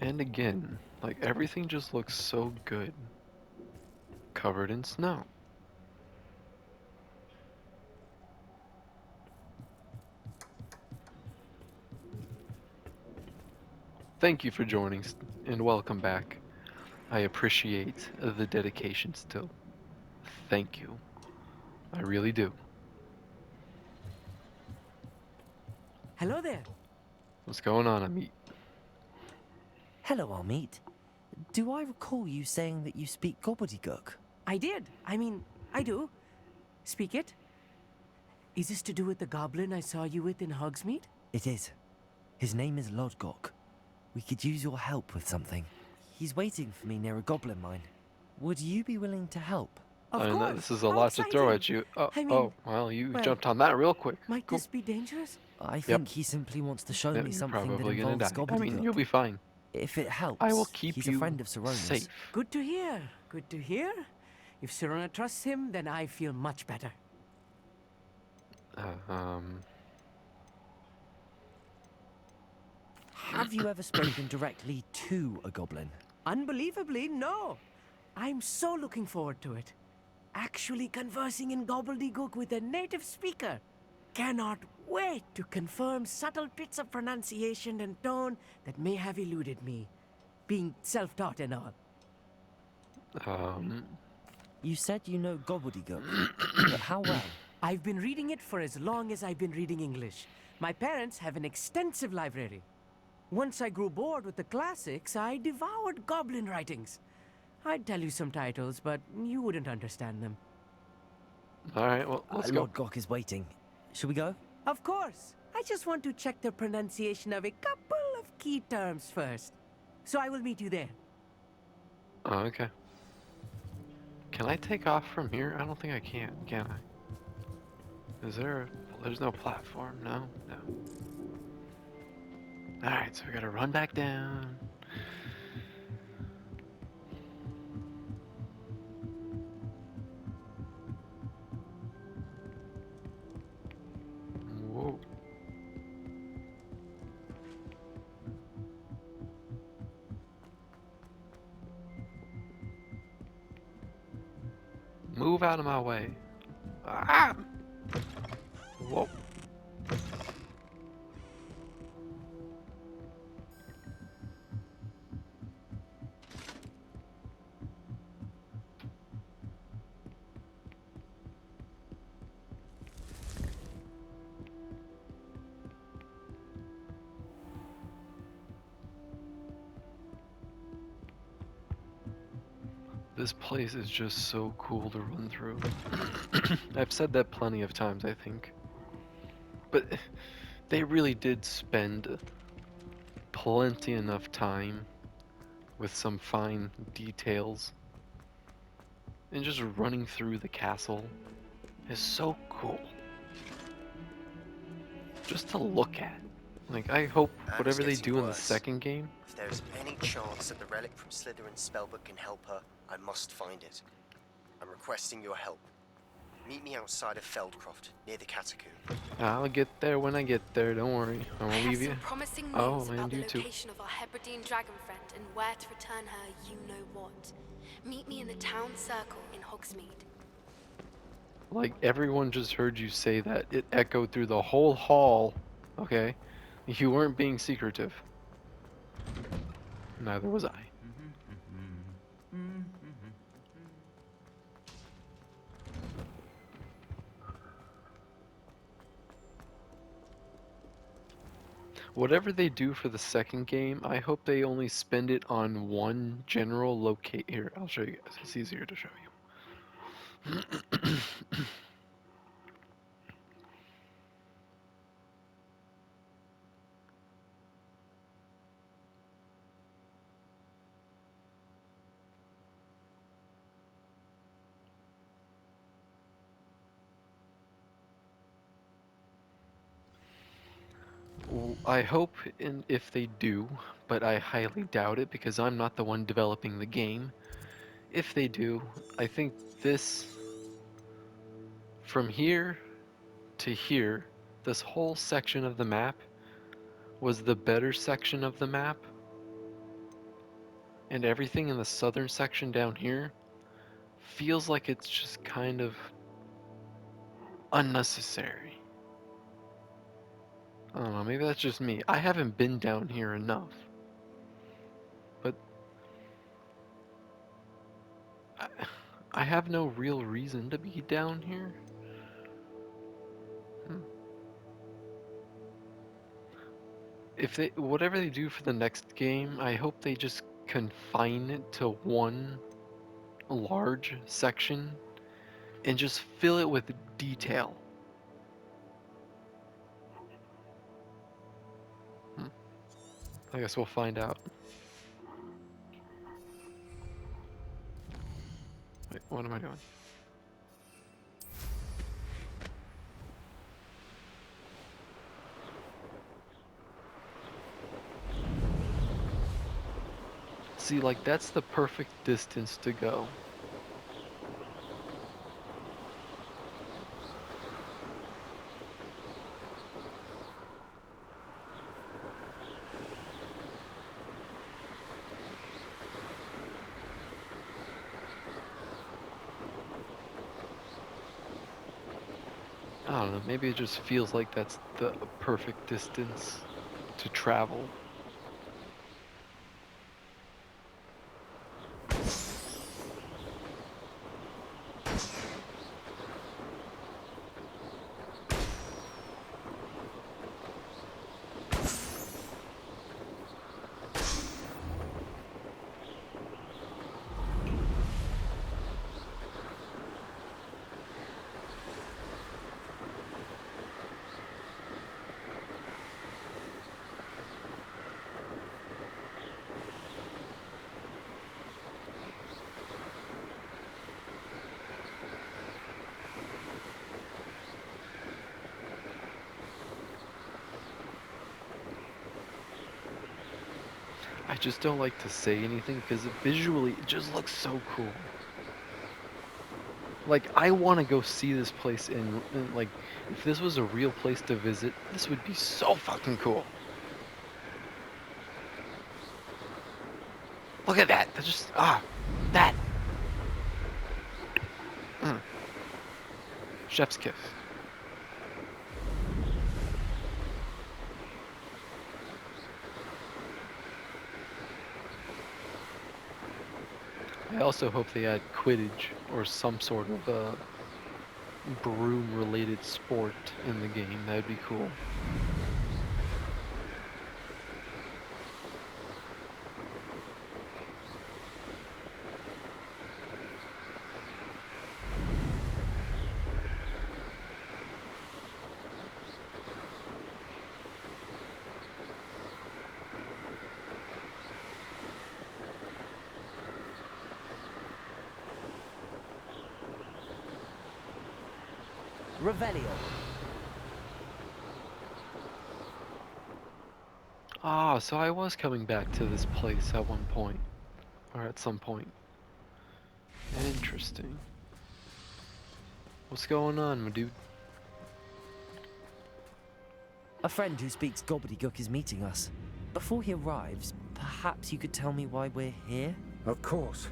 And again, like everything just looks so good. Covered in snow. Thank you for joining and welcome back. I appreciate the dedication still. Thank you. I really do. Hello there. What's going on, Amit? Hello, Amit. Do I recall you saying that you speak Gobbledygook? I did. I do. Speak it. Is this to do with the goblin I saw you with in Hogsmeade? It is. His name is Lodgok. We could use your help with something. He's waiting for me near a goblin mine. Would you be willing to help? Of I know course. this is a How lot to throw exciting. at you. I mean, Oh, well, you well, jumped on that real quick. might Cool. this be dangerous? I Yep. think he simply wants to show Yep, me you're something that probably gonna involves die. I mean, you'll Gobbledygook. be fine. If it I will helps, keep he's a you friend of Sirona's. safe. Good to hear. Good to hear. If Sirona trusts him, then I feel much better. Um, Have you ever spoken directly to a goblin? Unbelievably, no. I'm so looking forward to it. Actually conversing in Gobbledygook with a native speaker. Cannot wait to confirm subtle bits of pronunciation and tone that may have eluded me, being self-taught and all. um, You said you know Gobbledygook, but how well? I've been reading it for as long as I've been reading English. My parents have an extensive library. Once I grew bored with the classics, I devoured goblin writings. I'd tell you some titles, but you wouldn't understand them. Alright, well, let's go. Lodgok is waiting. Shall we go? Of course. I just want to check the pronunciation of a couple of key terms first. So I will meet you there. Oh, okay. Can I take off from here? I don't think I can I? Is there there's no platform, no? No. Alright, so we gotta run back down. Whoa. Move out of my way. Ah! Whoa. This place is just so cool to run through. I've said that plenty of times, I think. But they really did spend plenty enough time with some fine details. And just running through the castle is so cool. Just to look at. Like, I hope And it's whatever they getting do in the worse. second game. If there is any chance that the relic from Slytherin's spellbook can help her, I must find it. I'm requesting your help. Meet me outside of Feldcroft, near the catacomb. I'll get there when I get there, don't worry. I I won't have leave some you. promising news Oh, about and the you too. location of our Hebridean dragon friend and where to return her you-know-what. Meet me in the town circle in Hogsmeade. Like, everyone just heard you say that. It echoed through the whole hall. Okay? You weren't being secretive. Neither was I. Whatever they do for the second game, I hope they only spend it on one general locate. Here, I'll show you guys. It's easier to show you. I hope if they do, but I highly doubt it because I'm not the one developing the game. If they do, I think this, from here to here, this whole section of the map was the better section of the map. And everything in the southern section down here feels like it's just kind of unnecessary. I don't know, maybe that's just me. I haven't been down here enough. But I have no real reason to be down here. If they, whatever they do for the next game, I hope they just confine it to one large section and just fill it with detail. I guess we'll find out. Wait, what am I doing? See, like, that's the perfect distance to go. I don't know, maybe it just feels like that's the perfect distance to travel. I just don't like to say anything because visually it just looks so cool. Like, I want to go see this place in, like, if this was a real place to visit, this would be so fucking cool. Look at that. That's just, that. Chef's kiss. I also hope they add Quidditch or some sort of broom-related sport in the game. That'd be cool. Revelio. Ah, so I was coming back to this place at one point. Or at some point. Interesting. What's going on, my dude? A friend who speaks Gobbledygook is meeting us. Before he arrives, perhaps you could tell me why we're here? Of course.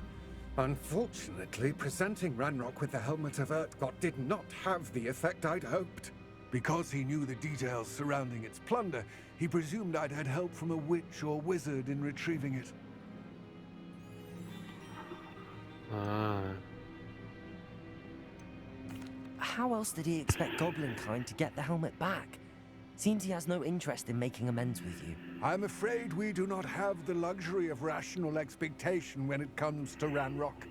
Unfortunately, presenting Ranrock with the Helmet of Urtkot did not have the effect I'd hoped. Because he knew the details surrounding its plunder, he presumed I'd had help from a witch or wizard in retrieving it. How else did he expect Goblinkind to get the helmet back? Seems he has no interest in making amends with you. I'm afraid we do not have the luxury of rational expectation when it comes to Ranrock.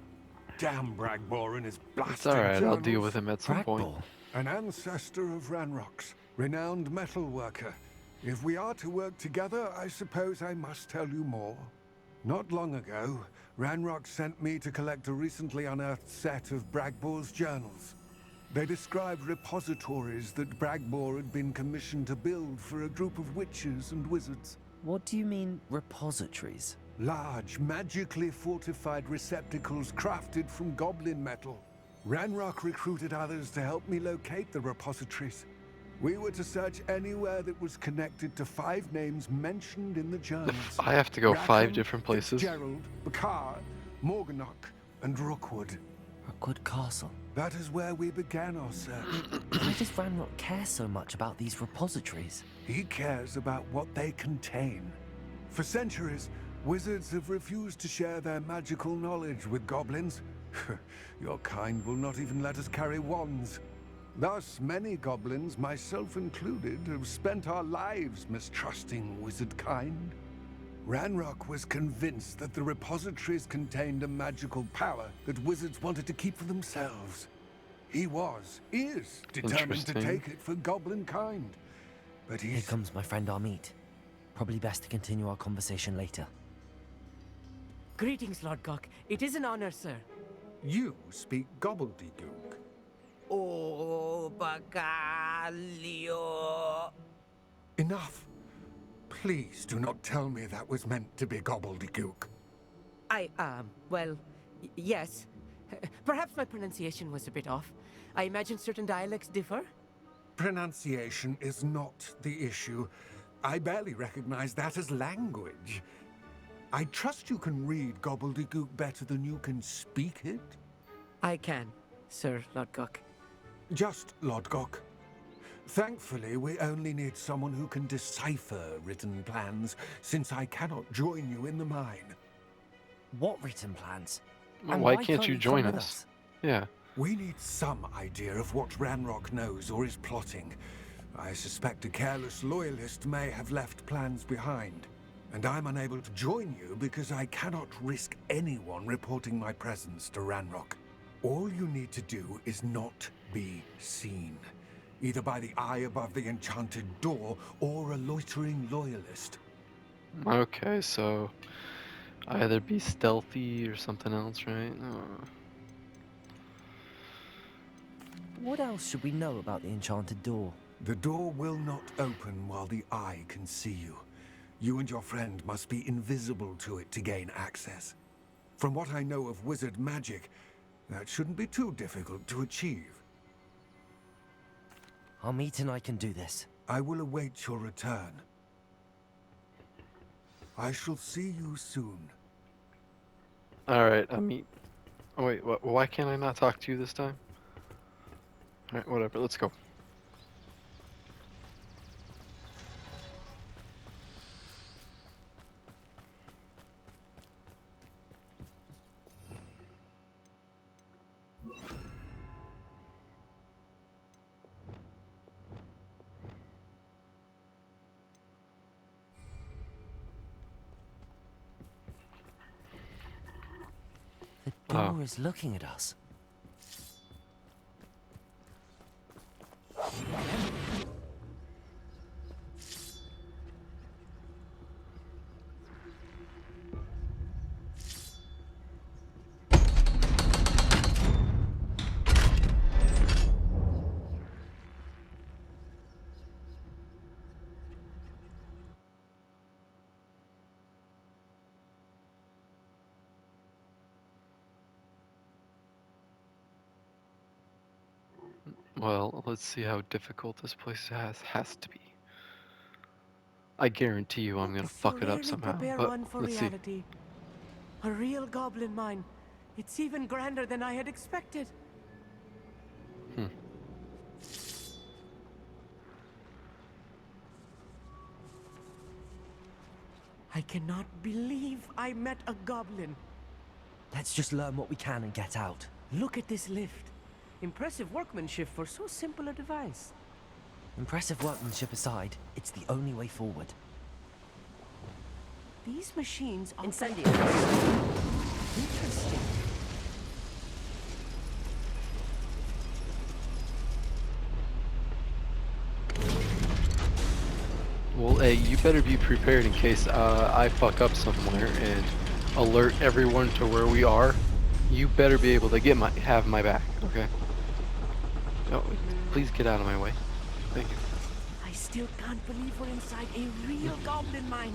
Damn Bragbor and his blasted It's alright, I'll journals. deal with him at some point. Bragbor? An ancestor of Ranrock's, renowned metal worker. If we are to work together, I suppose I must tell you more. Not long ago, Ranrock sent me to collect a recently unearthed set of Bragbor's journals. They described repositories that Bragbor had been commissioned to build for a group of witches and wizards. What do you mean, repositories? Large, magically fortified receptacles crafted from goblin metal. Ranrock recruited others to help me locate the repositories. We were to search anywhere that was connected to 5 names mentioned in the journals. I have to go 5 Rackham, different places. Fitzgerald, Bakar, Morganach, and Rookwood. Rookwood Castle. That is where we began our search. Why does Ranrock care so much about these repositories? He cares about what they contain. For centuries, wizards have refused to share their magical knowledge with goblins. Your kind will not even let us carry wands. Thus, many goblins, myself included, have spent our lives mistrusting wizard kind. Ranrock was convinced that the repositories contained a magical power that wizards wanted to keep for themselves. He is determined to Interesting. take it for goblin kind. But Here he's... comes my friend Amit. Probably best to continue our conversation later. Greetings, Lord Gok. It is an honor, sir. You speak Gobbledygook. Oh, Bagalio. Enough. Please do not tell me that was meant to be Gobbledygook. Well, yes. Perhaps my pronunciation was a bit off. I imagine certain dialects differ. Pronunciation is not the issue. I barely recognize that as language. I trust you can read Gobbledygook better than you can speak it? I can, Sir Lord Gok. Just Lodgok. Thankfully, we only need someone who can decipher written plans, since I cannot join you in the mine. What written plans? Well, And why can't you come join with us? Yeah. We need some idea of what Ranrock knows or is plotting. I suspect a careless loyalist may have left plans behind. And I'm unable to join you because I cannot risk anyone reporting my presence to Ranrock. All you need to do is not be seen. Either by the eye above the enchanted door or a loitering loyalist. Okay, so either be stealthy or something else, right? What else should we know about the enchanted door? The door will not open while the eye can see you. You and your friend must be invisible to it to gain access. From what I know of wizard magic, that shouldn't be too difficult to achieve. Amit and I can do this. I will await your return. I shall see you soon. Alright, Amit. Oh wait, why can't I not talk to you this time? Alright, whatever, let's go. The door is looking at us. Well, let's see how difficult this place has to be. I guarantee you I'm gonna fuck it up Rarely somehow, prepare but one for let's see. reality. A real goblin mine. It's even grander than I had expected. I cannot believe I met a goblin. Let's just learn what we can and get out. Look at this lift. Impressive workmanship for so simple a device. Impressive workmanship aside, it's the only way forward. These machines are Incendiary. interesting. Well, hey, you better be prepared in case I fuck up somewhere and alert everyone to where we are. You better be able to have my back, okay? Oh, please get out of my way. Thank you. I still can't believe we're inside a real goblin mine.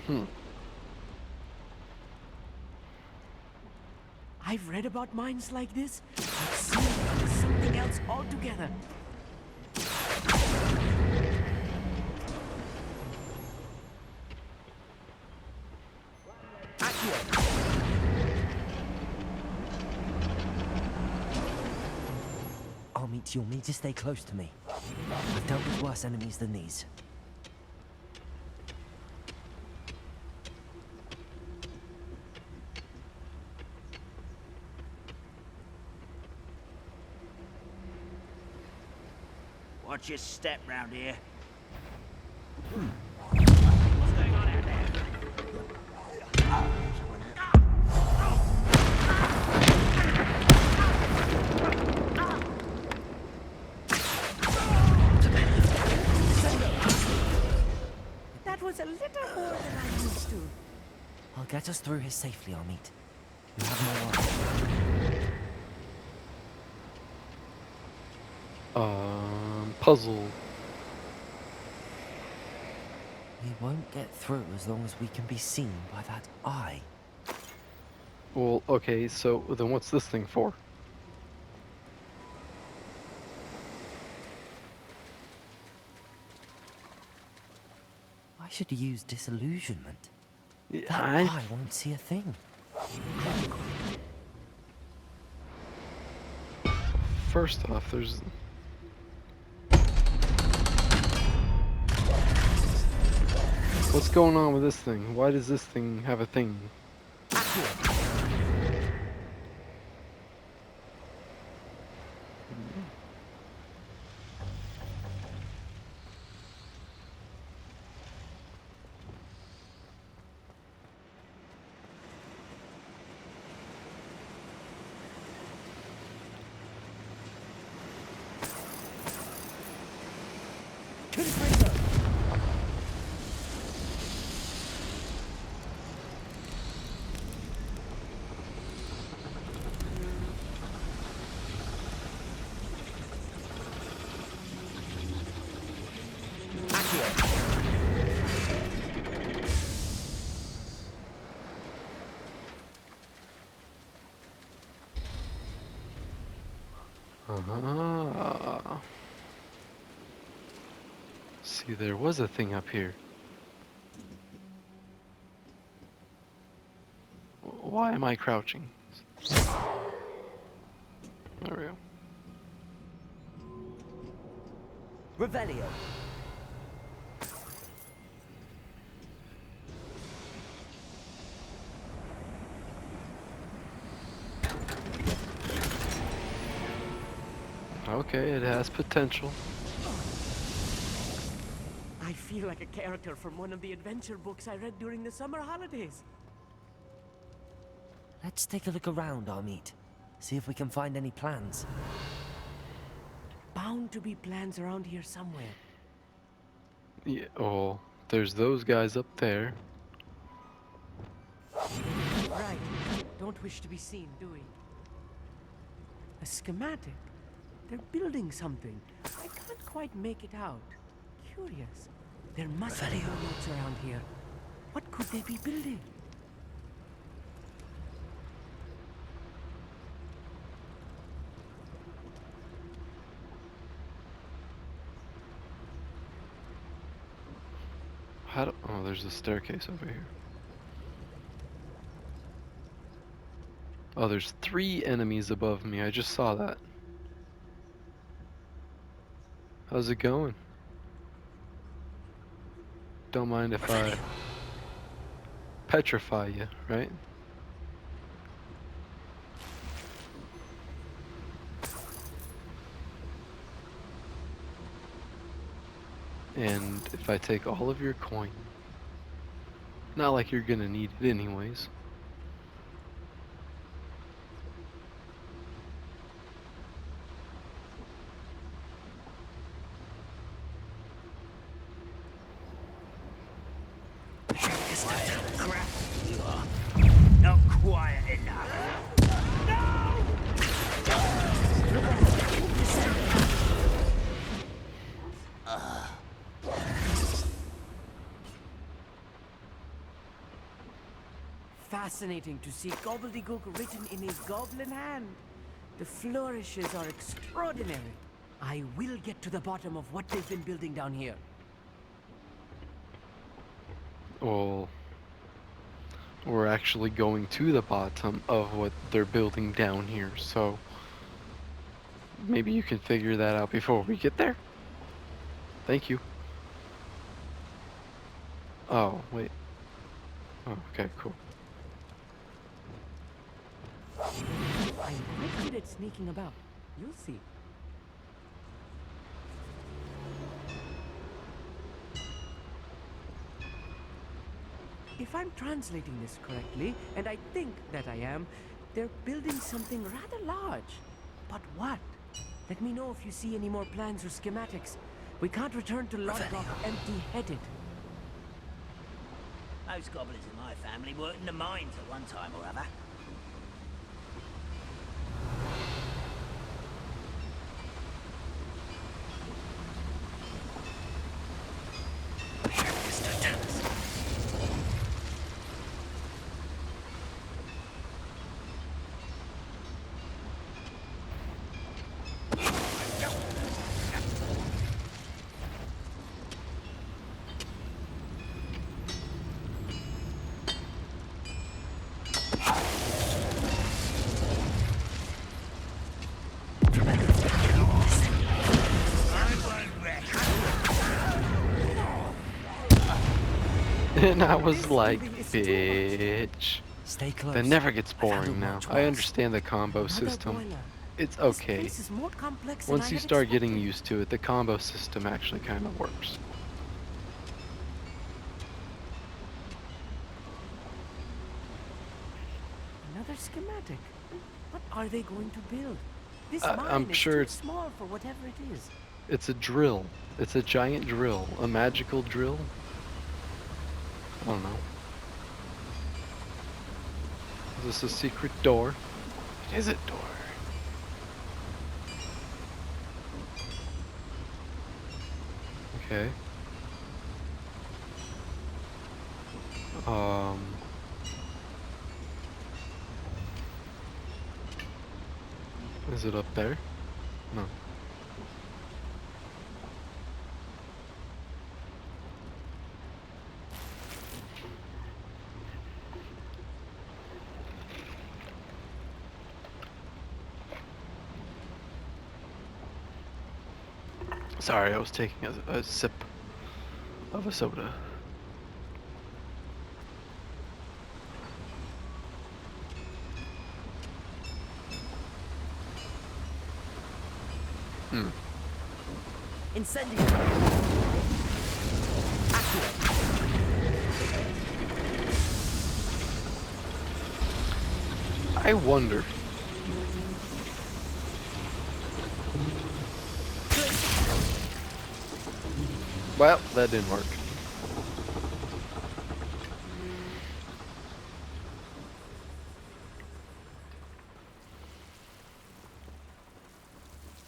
Hmm. I've read about mines like this, but seeing it is something else altogether. Amit, you'll need to stay close to me. I've dealt with worse enemies than these. Watch your step round here. That was a little more than I'm used to. I'll get us through here safely, Amit. You have my word. Puzzle. We won't get through as long as we can be seen by that eye. Well, okay, so then what's this thing for? I should use disillusionment. Yeah, That eye won't see a thing. First off, there's... What's going on with this thing? Why does this thing have a thing? See, there was a thing up here. Why am I crouching? There we go. Revelio. Okay, it has potential. I feel like a character from one of the adventure books I read during the summer holidays. Let's take a look around, Amit. See if we can find any plans. Bound to be plans around here somewhere. Yeah, oh, there's those guys up there. Right. Don't wish to be seen, do we? A schematic? They're building something. I can't quite make it out. Curious. There must be more notes around here. What could they be building? How do, oh, there's a staircase over here. Oh, there's 3 enemies above me. I just saw that. How's it going? Don't mind if I petrify you, right? And if I take all of your coin, not like you're gonna need it anyways. Not quiet enough. fascinating to see Gobbledygook written in a goblin hand. The flourishes are extraordinary. I will get to the bottom of what they've been building down here. Well, we're actually going to the bottom of what they're building down here, so maybe you can figure that out before we get there? Thank you. Oh, wait. Oh, okay, cool. I'm quite good at sneaking about. You'll see. If I'm translating this correctly, and I think that I am, they're building something rather large. But what? Let me know if you see any more plans or schematics. We can't return to Lodgok empty-headed. Most goblins in my family worked in the mines at one time or other. And I was like, bitch. Stay close. That never gets I've had boring to now. watch I once. understand the combo Another system. boiler. It's This okay. place is more complex than Once I you had start getting expected. used to it, the combo system actually kind of works. Another schematic. What are they going to build? This I'm mine is sure too it's- small for whatever it is. It's a drill. It's a giant drill. A magical drill. I don't know. Is this a secret door? It is a door. Okay. Is it up there? No. Sorry, I was taking a sip of a soda. Incendiary. I wonder. Well, that didn't work.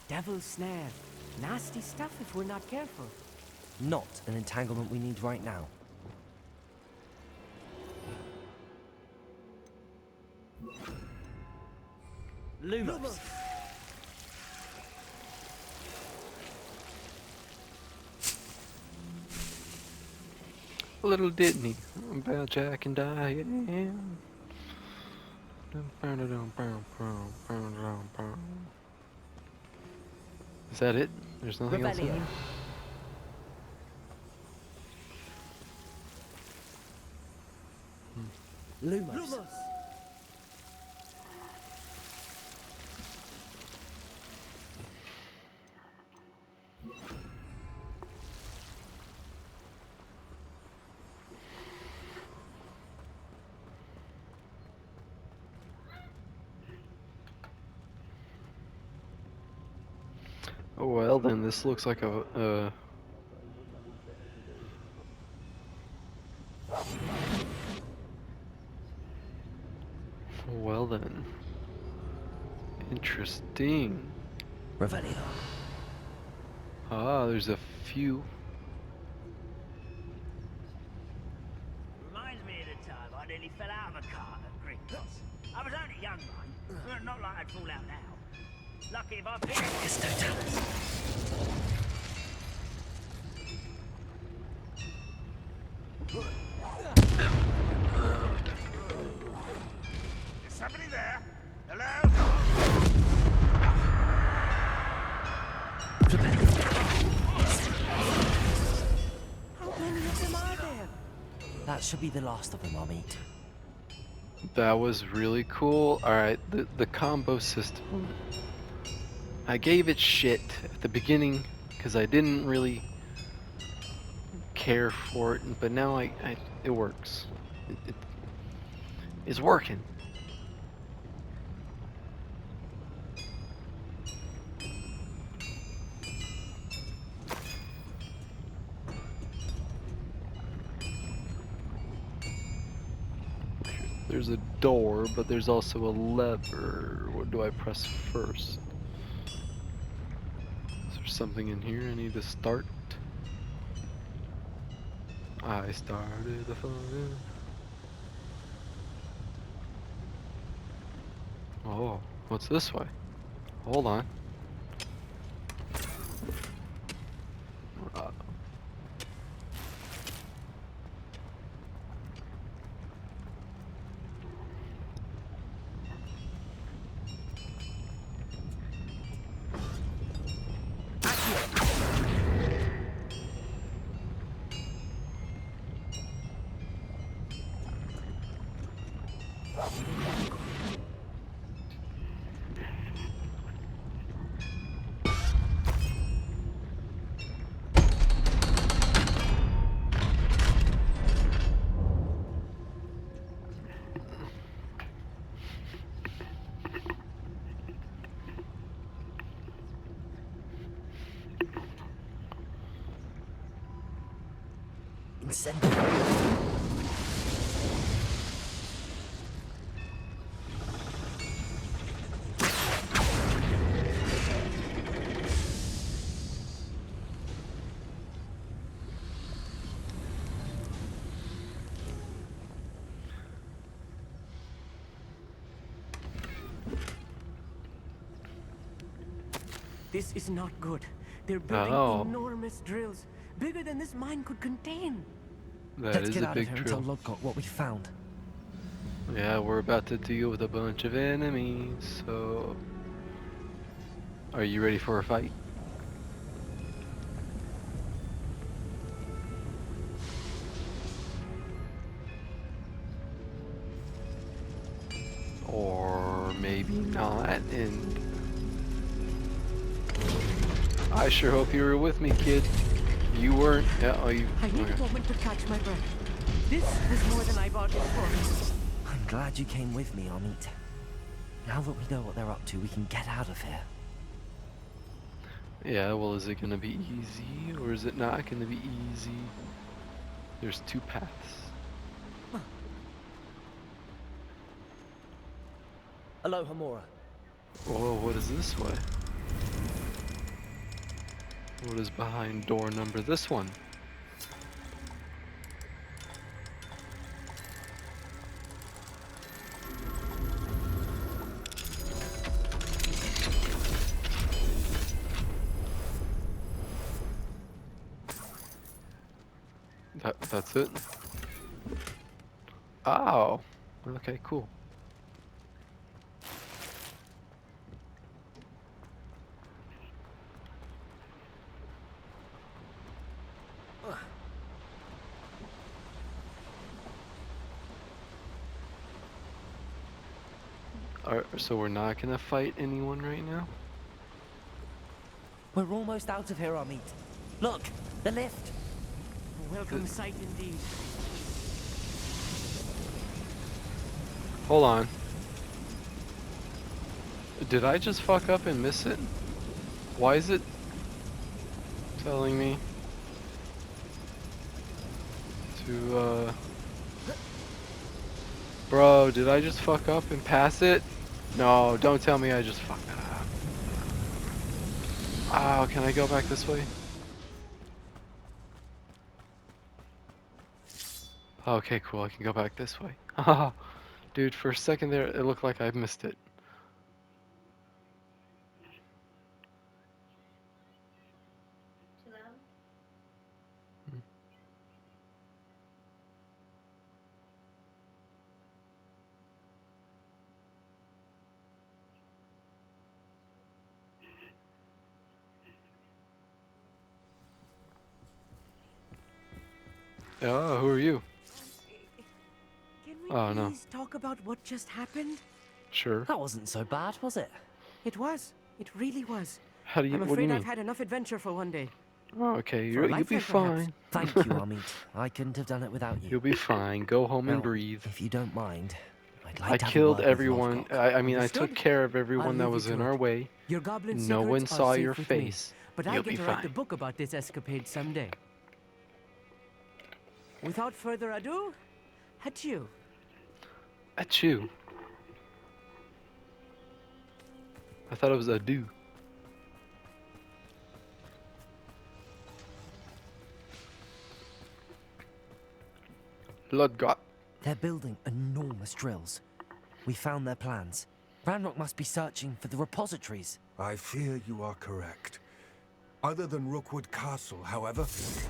Devil's snare. Nasty stuff if we're not careful. Not an entanglement we need right now. Lumos. Little Disney about Jack and Diane. Is that it? There's nothing else in Revelio. there? Lumos. Well, then this looks like a well then. Interesting. Revelio. Ah, there's a few. Reminds me of the time I I nearly fell out of a cart at Gringotts. I was only young, mind. Not like I'd fall out now. Lucky if I picked It's totalus. Is somebody there? Hello? How many of them are there? That should be the last of them, Amit. That was really cool. Alright, the combo system. I gave it shit at the beginning because I didn't really care for it, but now it works. It's working. There's a door, but there's also a lever. What do I press first? Is there something in here I need to start? I started the fire. Oh, what's this way? Hold on. Uh, Incendiary. This is not good. They're building Oh. enormous drills, bigger than this mine could contain. That Let's is get a out big of here and tell drill. Lodgok what we found. Yeah, we're about to deal with a bunch of enemies, so... Are you ready for a fight? Or maybe not, and... I sure hope you were with me, kid. You weren't? Yeah, oh you... I need okay. a moment to catch my breath. This was more than I bargained for. I'm glad you came with me, Amit. Now that we know what they're up to, we can get out of here. Yeah, well, is it gonna be easy, or is it not gonna be easy? There's two paths. Aloha, Mora. Whoa, what is this way? What is behind door number this one? That's it? Oh, okay, cool. So we're not gonna fight anyone right now? We're almost out of here, Amit. Look, the lift. A welcome sight indeed. Hold on. Did I just fuck up and miss it? Why is it telling me to, Bro, did I just fuck up and pass it? No, don't tell me I just fucked it up. Oh, can I go back this way? Okay, cool, I can go back this way. Haha. Dude, for a second there, it looked like I missed it. Oh, who are you? Can we Oh, no. please talk about what just happened? Sure. That wasn't so bad, was it? It was. It really was. How do you? I'm What do you afraid I've mean? had enough adventure for one day. Oh, okay. For a You'll be lifetime, perhaps. fine. Thank you, Amit. I couldn't have done it without you. You'll be fine. Go home and Now, breathe. if you don't mind, I'd like I to have killed a word with everyone. Lodgok. I mean, I Understood. took care of everyone that leave you was to in it. our way. Your goblin No one secrets are saw safe your with me, face. but I You'll get be to write the fine. book about this escapade someday. Without further ado, adieu. Achoo. I thought it was adieu. Lodgok. They're building enormous drills. We found their plans. Ranrock must be searching for the repositories. I fear you are correct. Other than Rookwood Castle, however,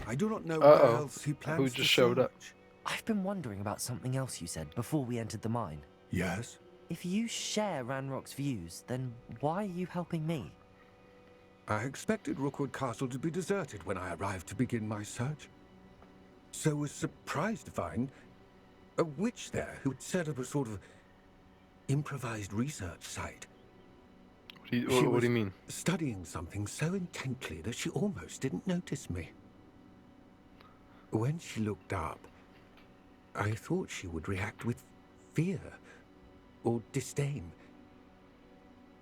I do not know where Uh-oh. else he plans Who to just showed up? search. I've been wondering about something else you said before we entered the mine. Yes? If you share Ranrock's views, then why are you helping me? I expected Rookwood Castle to be deserted when I arrived to begin my search. So was surprised to find a witch there who'd set up a sort of improvised research site. What do you, She what was do you mean? studying something so intently that she almost didn't notice me. When she looked up, I thought she would react with fear or disdain.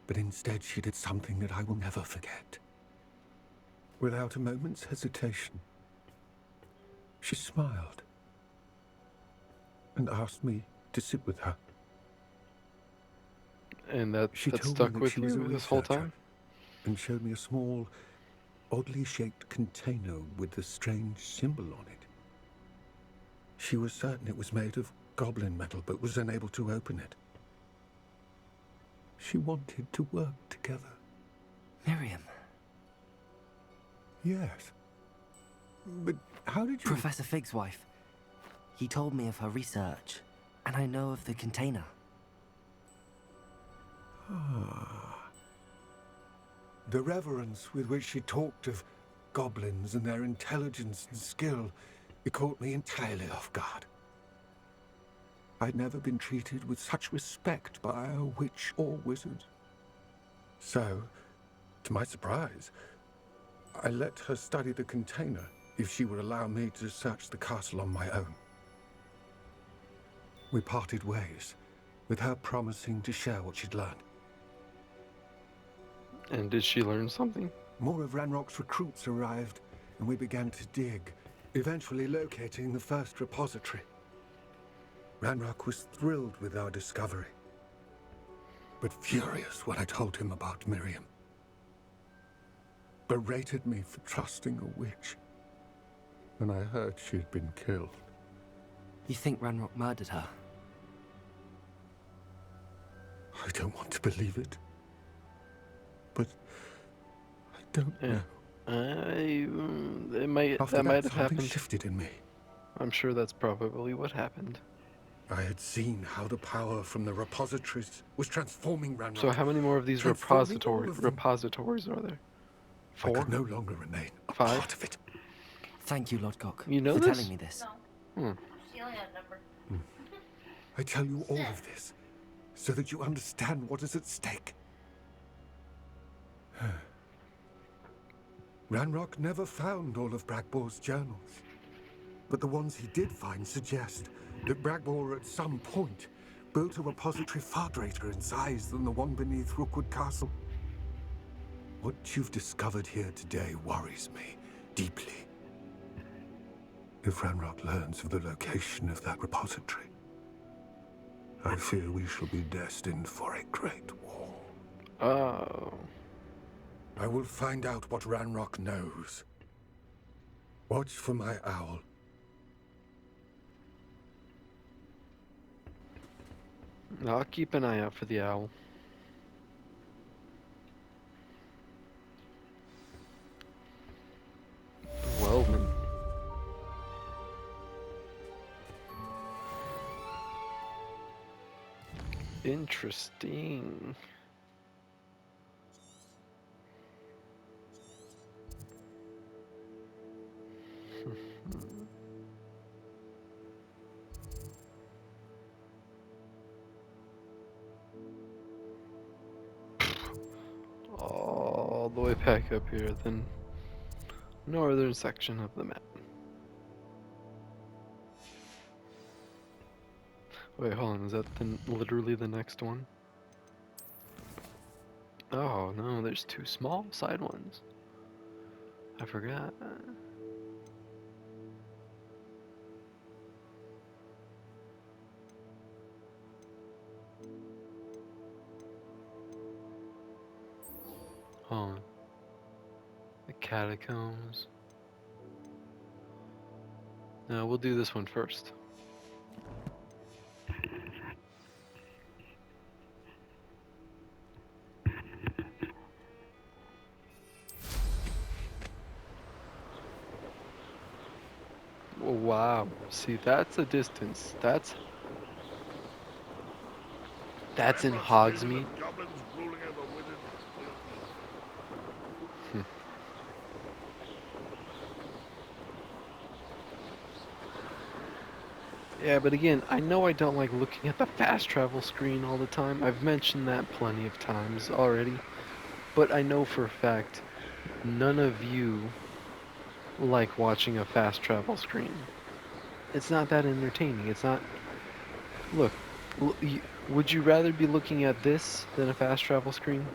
But instead she did something that I will never forget. Without a moment's hesitation, she smiled and asked me to sit with her. And that She told stuck me that with she was a you this whole researcher time? and showed me a small, oddly shaped container with a strange symbol on it. She was certain it was made of goblin metal, but was unable to open it. She wanted to work together. Miriam. Yes. But how did you... Professor Fig's wife. He told me of her research, and I know of the container. The reverence with which she talked of goblins and their intelligence and skill, it caught me entirely off guard. I'd never been treated with such respect by a witch or wizard. So, to my surprise, I let her study the container if she would allow me to search the castle on my own. We parted ways, with her promising to share what she'd learned. And did she learn something? More of Ranrock's recruits arrived, and we began to dig, eventually locating the first repository. Ranrock was thrilled with our discovery, but furious when I told him about Miriam. Berated me for trusting a witch, when I heard she'd been killed. You think Ranrock murdered her? I don't want to believe it, but I don't Yeah. know. It might After that might have something happened. shifted in me. I'm sure that's probably what happened. I had seen how the power from the repositories was transforming Ranrock. So how many more of these Transforming all of them. repositories are there? I 4? could no longer remain a 5? part of it. Thank you, Lodgok, You know for this? telling me this. She only had a number. I tell you all of this so that you understand what is at stake. Ranrock never found all of Bragbor's journals, but the ones he did find suggest that Bragbor at some point built a repository far greater in size than the one beneath Rookwood Castle. What you've discovered here today worries me deeply. If Ranrock learns of the location of that repository, I fear we shall be destined for a great war. Oh. I will find out what Ranrock knows. Watch for my owl. I'll keep an eye out for the owl. Well then. Interesting. All the way back up here, then northern section of the map. Wait, hold on, is that literally the next one? Oh no, there's two small side ones. I forgot. Hold on. The catacombs. No, we'll do this one first. Oh, wow. See, that's a distance. That's in Hogsmeade. Goblins ruling over wizards. Yeah, but again, I know I don't like looking at the fast travel screen all the time. I've mentioned that plenty of times already. But I know for a fact none of you like watching a fast travel screen. It's not that entertaining. It's not. Look, would you rather be looking at this than a fast travel screen?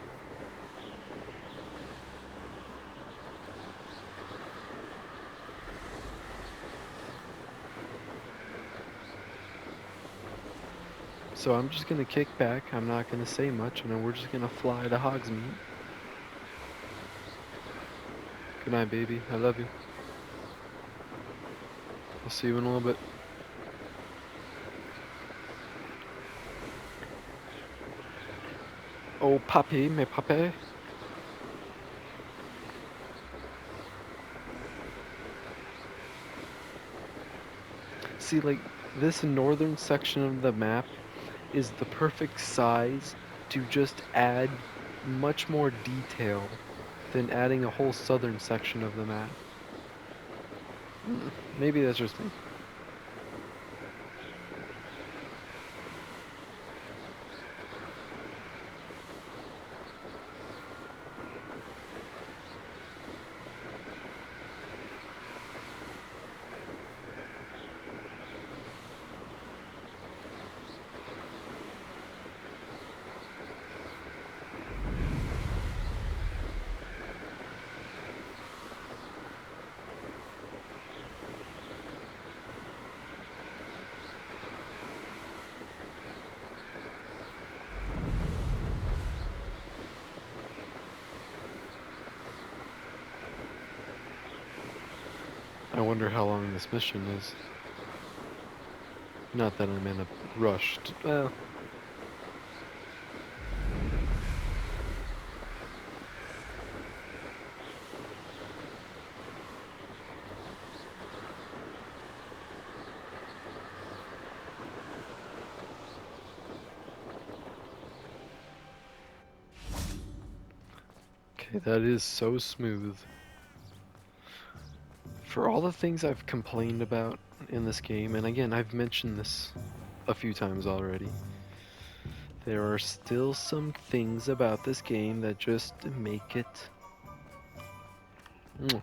So I'm just gonna kick back. I'm not gonna say much, and then we're just gonna fly to Hogsmeade. Good night, baby. I love you. I'll see you in a little bit. Oh, papi, mes papi. See, like, this northern section of the map is the perfect size to just add much more detail than adding a whole southern section of the map. Maybe that's just me. I wonder how long this mission is. Not that I'm in a rush. Well, okay, that is so smooth. For all the things I've complained about in this game, and again, I've mentioned this a few times already, there are still some things about this game that just make it. Mwah.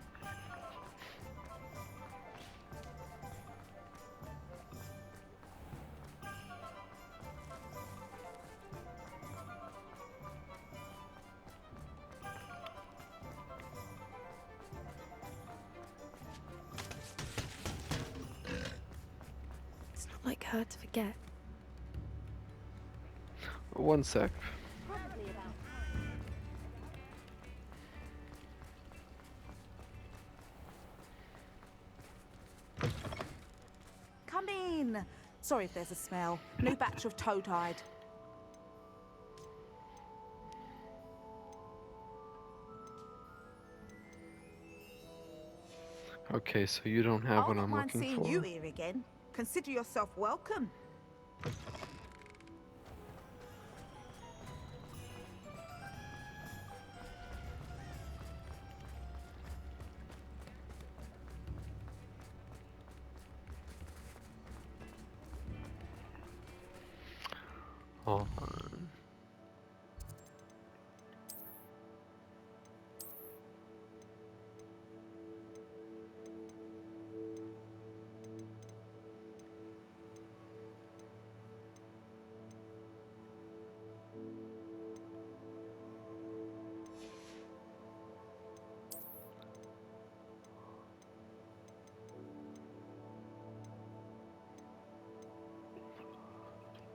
It's not like her to forget. One sec. Come in. Sorry if there's a smell. New batch of toad hide. Okay, so you don't have I'll what not I'm mind looking seeing for. you here again. Consider yourself welcome. Hold on.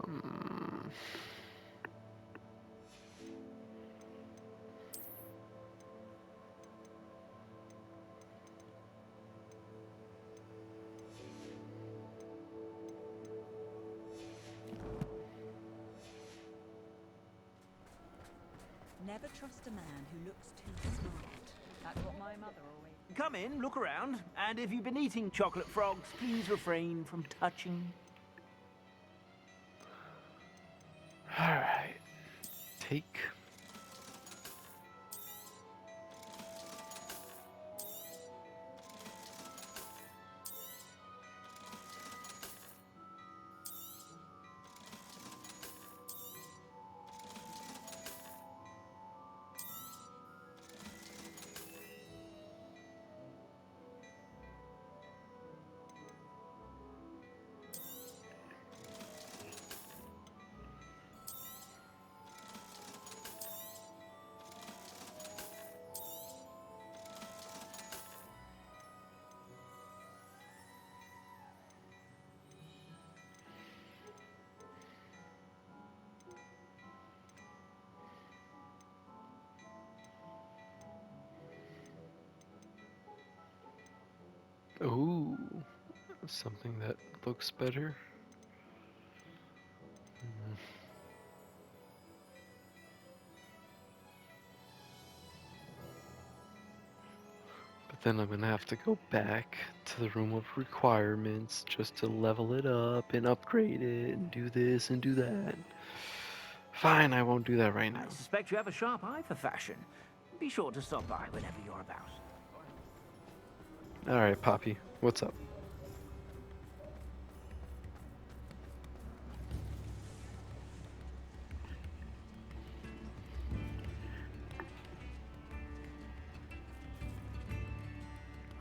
Hmm. Never trust a man who looks too smart. That's what my mother always... Come in, look around, and if you've been eating chocolate frogs, please refrain from touching. Alright. Take. Ooh, something that looks better. Hmm. But then I'm gonna have to go back to the room of requirements just to level it up and upgrade it and do this and do that. Fine, I won't do that right now. I suspect you have a sharp eye for fashion. Be sure to stop by whenever you're about. Alright, Poppy, what's up?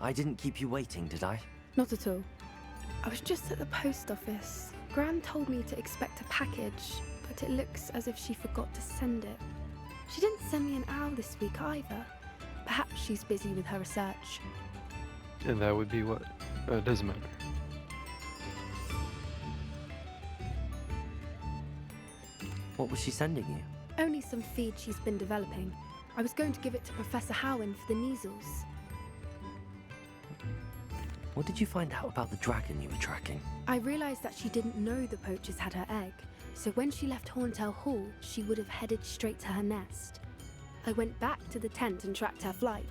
I didn't keep you waiting, did I? Not at all. I was just at the post office. Gran told me to expect a package, but it looks as if she forgot to send it. She didn't send me an owl this week either. Perhaps she's busy with her research. And that would be what? It doesn't matter. What was she sending you? Only some feed she's been developing. I was going to give it to Professor Howin for the measles. What did you find out about the dragon you were tracking? I realised that she didn't know the poachers had her egg, so when she left Horntail Hall, she would have headed straight to her nest. I went back to the tent and tracked her flight.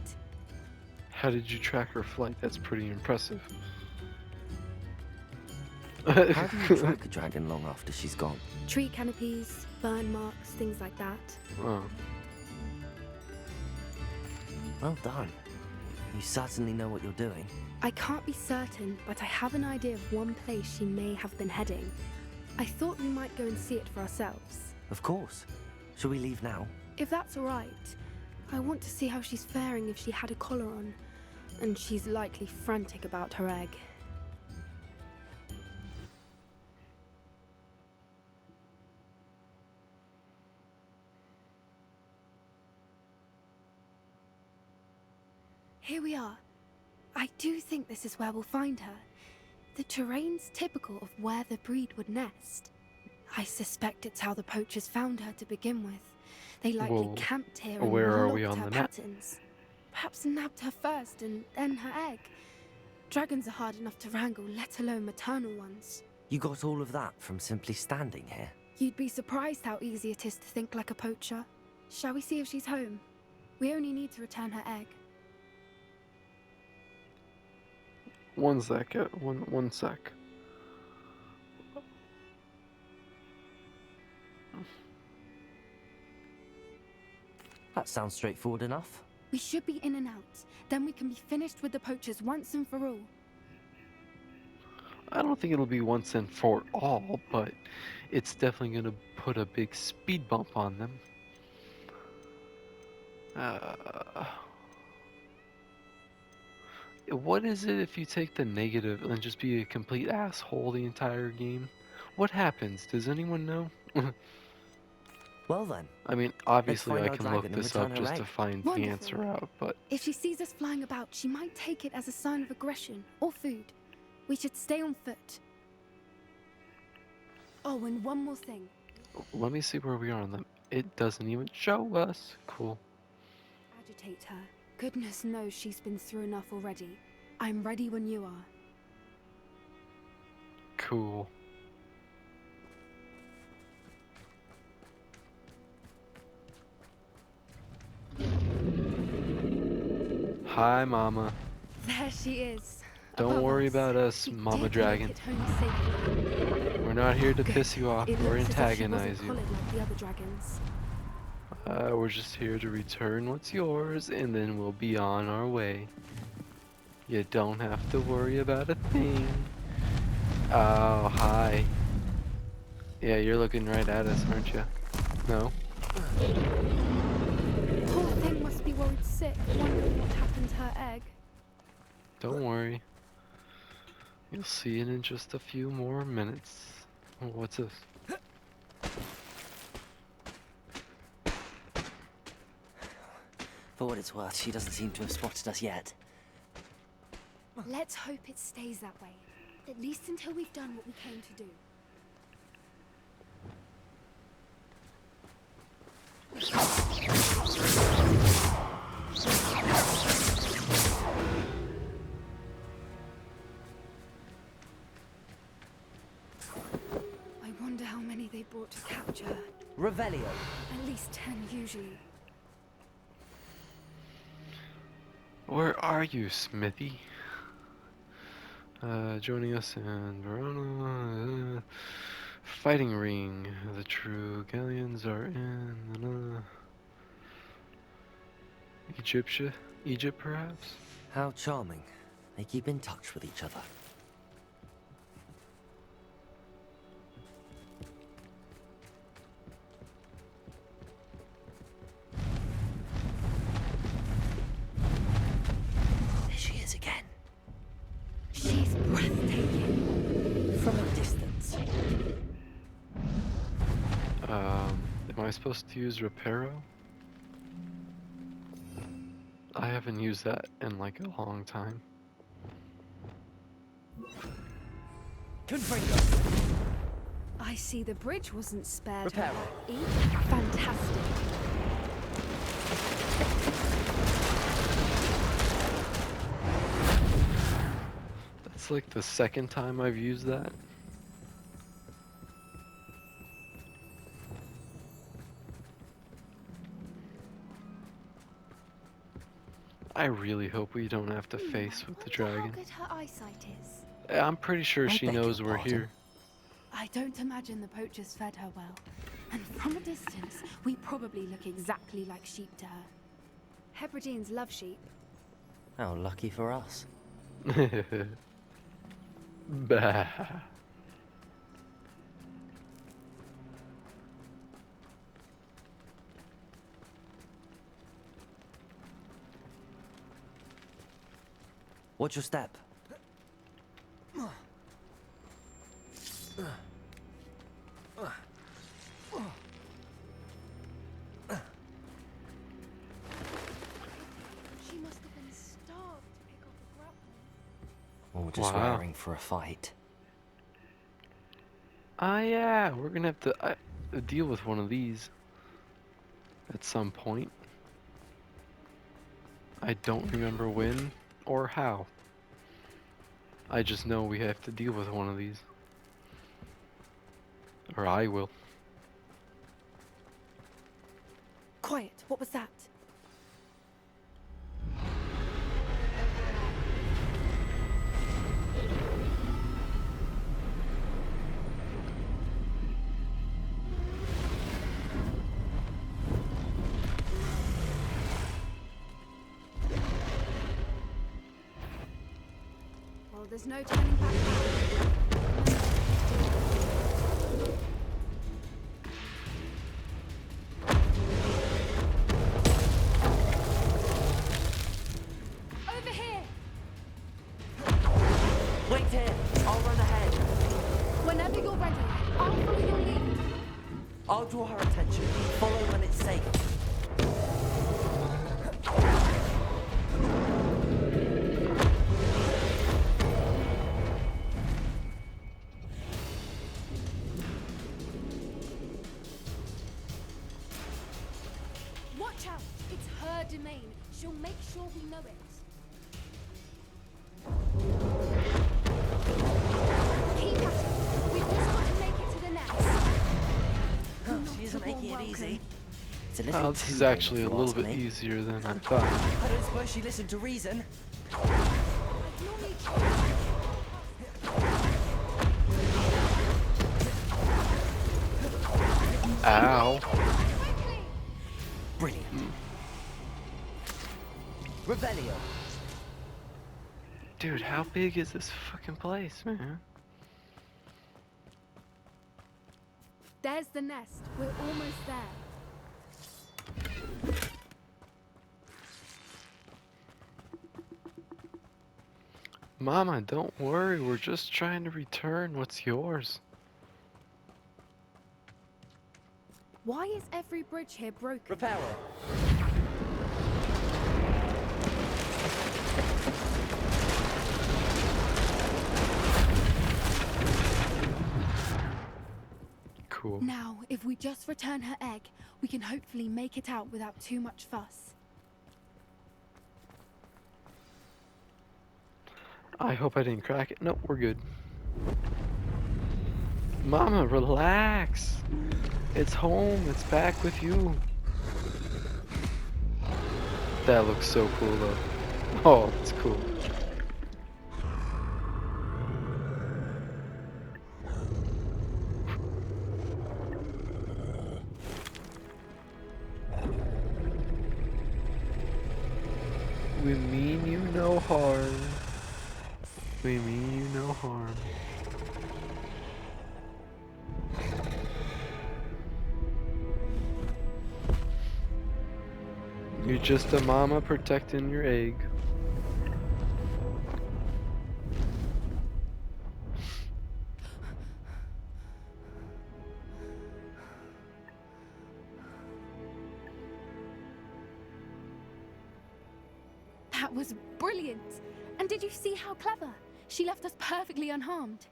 How did you track her flight? That's pretty impressive. How do you track a dragon long after she's gone? Tree canopies, burn marks, things like that. Oh. Well done. You certainly know what you're doing. I can't be certain, but I have an idea of one place she may have been heading. I thought we might go and see it for ourselves. Of course. Shall we leave now? If that's all right. I want to see how she's faring if she had a collar on. And she's likely frantic about her egg. Here we are. I do think this is where we'll find her. The terrain's typical of where the breed would nest. I suspect it's how the poachers found her to begin with. They likely Well, camped here and where are we looked on her the map? patterns. Perhaps nabbed her first and then her egg. Dragons are hard enough to wrangle, let alone maternal ones. You got all of that from simply standing here? You'd be surprised how easy it is to think like a poacher. Shall we see if she's home? We only need to return her egg. One sec. One sec. That sounds straightforward enough. We should be in and out. Then we can be finished with the poachers once and for all. I don't think it'll be once and for all, but it's definitely gonna put a big speed bump on them. What is it if you take the negative and just be a complete asshole the entire game? What happens? Does anyone know? Well then. I mean, obviously find I our can look dragon and this up return her just to egg. find the Wonderful. answer out, but If she sees us flying about, she might take it as a sign of aggression or food. We should stay on foot. Oh, and one more thing. let me see where we are on them. It doesn't even show us. Cool. Agitate her. Goodness knows she's been through enough already. I'm ready when you are. Cool. Hi, Mama. There she is. Don't above worry us. about us, She Mama did Dragon. make it home safely. We're not here to Good. piss you off It or looks as if she antagonize wasn't you. collared like the other dragons. We're just here to return what's yours, and then we'll be on our way. You don't have to worry about a thing. Oh, hi. Yeah, you're looking right at us, aren't you? No? Poor thing must be worried sick, wondering what happened to her egg. Don't worry. You'll see it in just a few more minutes. Oh, what's this? For what it's worth, she doesn't seem to have spotted us yet. Let's hope it stays that way. At least until we've done what we came to do. I wonder how many they brought to capture her. Revelio. At least 10 usually. Where are you, Smithy? Joining us in Verona. Fighting ring. The true galleons are in Egypt, perhaps? How charming. They keep in touch with each other. There she is again. She's breathtaking. From a distance. Am I supposed to use Reparo? I haven't used that in like a long time. Confringo. I see the bridge wasn't spared. Reparo. Fantastic. That's like the second time I've used that. I really hope we don't have to face with the How dragon. good her eyesight is. I'm pretty sure I she beg knows your we're pardon? here. I don't imagine the poachers fed her well. And from a distance, we probably look exactly like sheep to her. Hebrideans love sheep. How lucky for us. Bah. Watch your step. She must have been starved to pick up a grapple. Or just Wow. raring for a fight. Ah, yeah, we're gonna have to deal with one of these at some point. I don't remember when or how. I just know we have to deal with one of these. Or I will. Quiet, what was that? there's no turning back now. Over here! Wait here. I'll run ahead. Whenever you're ready, I'll follow your lead. I'll draw her attention. Follow when it's safe. Watch out! It's her domain. She'll make sure we know it. Keep at it. We've just got to make it to the nest. She isn't making it easy. It's a Oh, little this too is late, actually a if you little ask bit me. easier than I thought. I don't suppose she listened to reason. I'd normally try. Ow. Quickly! Brilliant. Revelio. Dude, how big is this fucking place, man? There's the nest. We're almost there. Mama, don't worry. We're just trying to return what's yours. Why is every bridge here broken? Repair her. Cool. Now, if we just return her egg, we can hopefully make it out without too much fuss. I hope I didn't crack it. Nope, we're good. Mama, relax. It's home. It's back with you. That looks so cool, though. Oh, it's cool. We mean you no harm. We mean you no harm. You're just a mama protecting your egg. That was brilliant! And did you see how clever? She left us perfectly unharmed.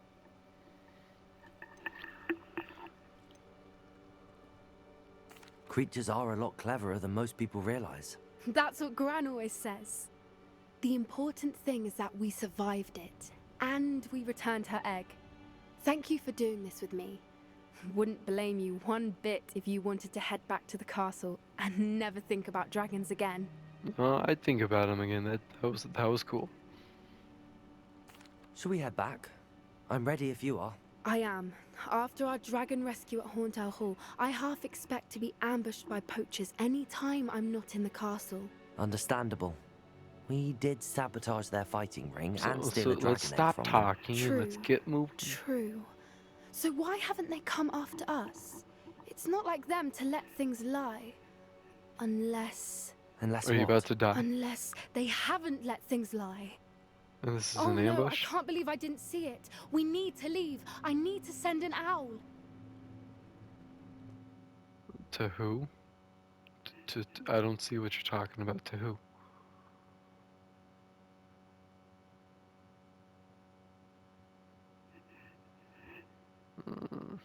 Creatures are a lot cleverer than most people realize. That's what Gran always says. The important thing is that we survived it, and we returned her egg. Thank you for doing this with me. Wouldn't blame you one bit if you wanted to head back to the castle and never think about dragons again. I'd think about him again. That was cool. Shall we head back? I'm ready if you are. I am. After our dragon rescue at Hauntel Hall, I half expect to be ambushed by poachers any time I'm not in the castle. Understandable. We did sabotage their fighting ring and steal So a dragon let's egg stop from them. talking and let's True. get moving. True. So why haven't they come after us? It's not like them to let things lie. Unless Unless Are you what? about to die? Unless they haven't let things lie. And this is Oh an no, ambush? I can't believe I didn't see it. We need to leave. I need to send an owl. To who? I don't see what you're talking about. To who? Mm.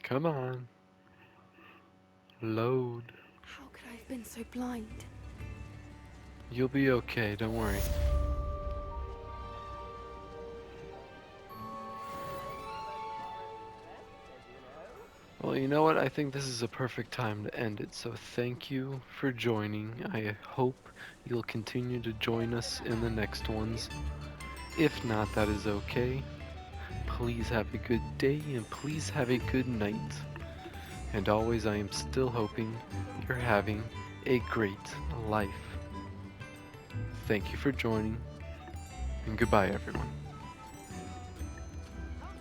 Come on. Load. How could I have been so blind? You'll be okay, don't worry. Well, you know what? I think this is a perfect time to end it, so thank you for joining. I hope you'll continue to join us in the next ones. If not, that is okay. please have a good day and please have a good night. And always I am still hoping you're having a great life. Thank you for joining, and goodbye everyone.